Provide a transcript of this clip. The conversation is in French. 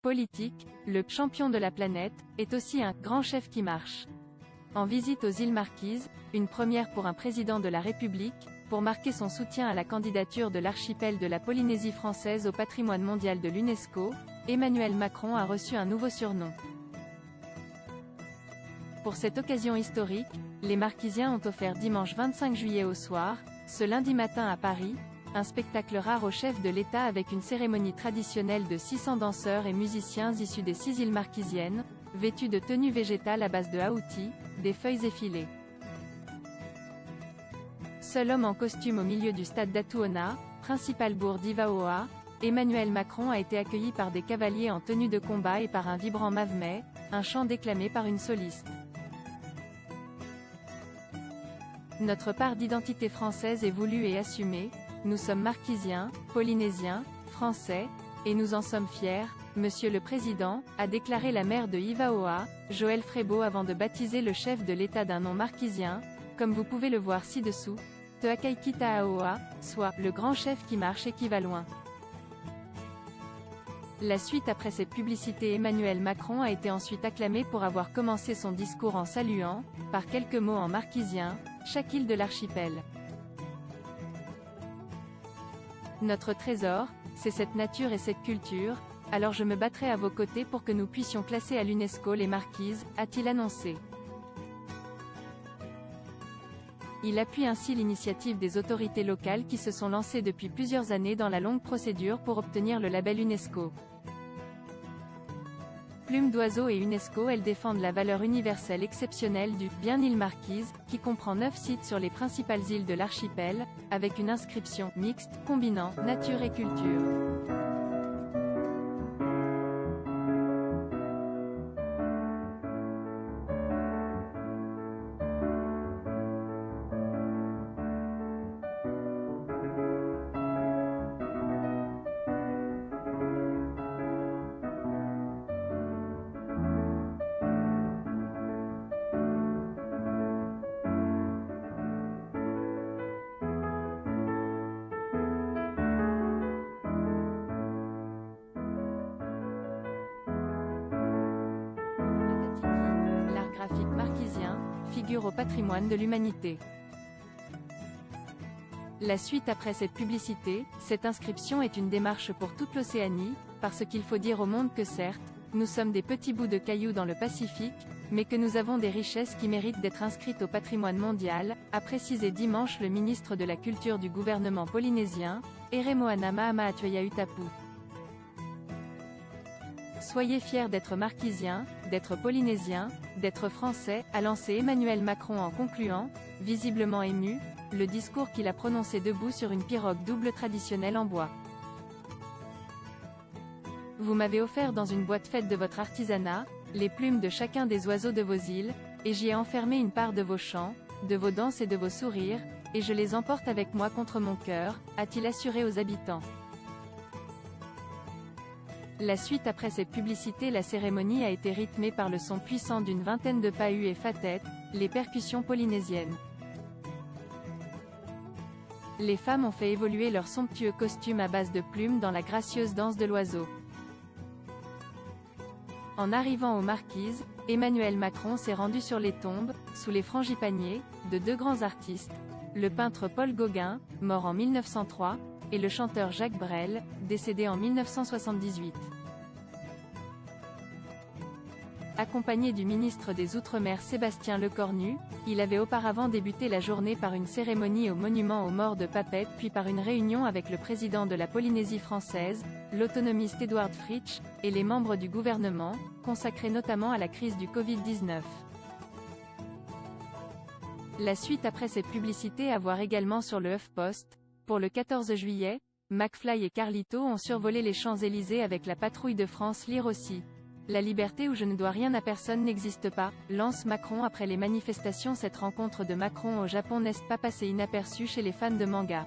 politique, le champion de la planète, est aussi un grand chef qui marche. En visite aux îles Marquises, une première pour un président de la République, pour marquer son soutien à la candidature de l'archipel de la Polynésie française au patrimoine mondial de l'UNESCO, Emmanuel Macron a reçu un nouveau surnom. Pour cette occasion historique, les Marquisiens ont offert dimanche 25 juillet au soir, ce lundi matin à Paris, un spectacle rare au chef de l'État avec une cérémonie traditionnelle de 600 danseurs et musiciens issus des 6 îles marquisiennes, vêtus de tenues végétales à base de haouti, des feuilles effilées. Seul homme en costume au milieu du stade d'Atuona, principal bourg d'Ivaoa, Emmanuel Macron a été accueilli par des cavaliers en tenue de combat et par un vibrant mavemay, un chant déclamé par une soliste. Notre part d'identité française est voulue et assumée, nous sommes marquisiens, polynésiens, français, et nous en sommes fiers, Monsieur le Président, a déclaré la maire de Ivaoa, Joëlle Frébault avant de baptiser le chef de l'État d'un nom marquisien, comme vous pouvez le voir ci-dessous, Te Akaikita Aoa, soit « le grand chef qui marche et qui va loin ». La suite après cette publicité, Emmanuel Macron a été ensuite acclamé pour avoir commencé son discours en saluant, par quelques mots en marquisien, chaque île de l'archipel. Notre trésor, c'est cette nature et cette culture, alors je me battrai à vos côtés pour que nous puissions classer à l'UNESCO les Marquises, a-t-il annoncé. Il appuie ainsi l'initiative des autorités locales qui se sont lancées depuis plusieurs années dans la longue procédure pour obtenir le label UNESCO. Plume d'oiseau et UNESCO, elles défendent la valeur universelle exceptionnelle du « Bien île Marquise », qui comprend 9 sites sur les principales îles de l'archipel, avec une inscription « mixte » combinant « nature et culture ». L'art graphique marquisien, figure au patrimoine de l'humanité. La suite après cette publicité, cette inscription est une démarche pour toute l'Océanie, parce qu'il faut dire au monde que certes, nous sommes des petits bouts de cailloux dans le Pacifique, mais que nous avons des richesses qui méritent d'être inscrites au patrimoine mondial, a précisé dimanche le ministre de la Culture du gouvernement polynésien, Eremoana Mahamaatuaya Utapu. Soyez fiers d'être marquisiens, d'être polynésiens, d'être français, a lancé Emmanuel Macron en concluant, visiblement ému, le discours qu'il a prononcé debout sur une pirogue double traditionnelle en bois. Vous m'avez offert dans une boîte faite de votre artisanat, les plumes de chacun des oiseaux de vos îles, et j'y ai enfermé une part de vos chants, de vos danses et de vos sourires, et je les emporte avec moi contre mon cœur, a-t-il assuré aux habitants. La suite après cette publicité, la cérémonie a été rythmée par le son puissant d'une vingtaine de pahus et fatettes, les percussions polynésiennes. Les femmes ont fait évoluer leurs somptueux costumes à base de plumes dans la gracieuse danse de l'oiseau. En arrivant aux Marquises, Emmanuel Macron s'est rendu sur les tombes, sous les frangipaniers, de 2 grands artistes, le peintre Paul Gauguin, mort en 1903, et le chanteur Jacques Brel, décédé en 1978. Accompagné du ministre des Outre-mer Sébastien Lecornu, il avait auparavant débuté la journée par une cérémonie au monument aux morts de Papeete puis par une réunion avec le président de la Polynésie française, l'autonomiste Édouard Fritsch, et les membres du gouvernement, consacrés notamment à la crise du Covid-19. La suite après cette publicité à voir également sur le HuffPost. Pour le 14 juillet, McFly et Carlito ont survolé les Champs-Élysées avec la patrouille de France. Lire aussi. La liberté où je ne dois rien à personne n'existe pas, lance Macron après les manifestations. Cette rencontre de Macron au Japon n'est pas passée inaperçue chez les fans de manga.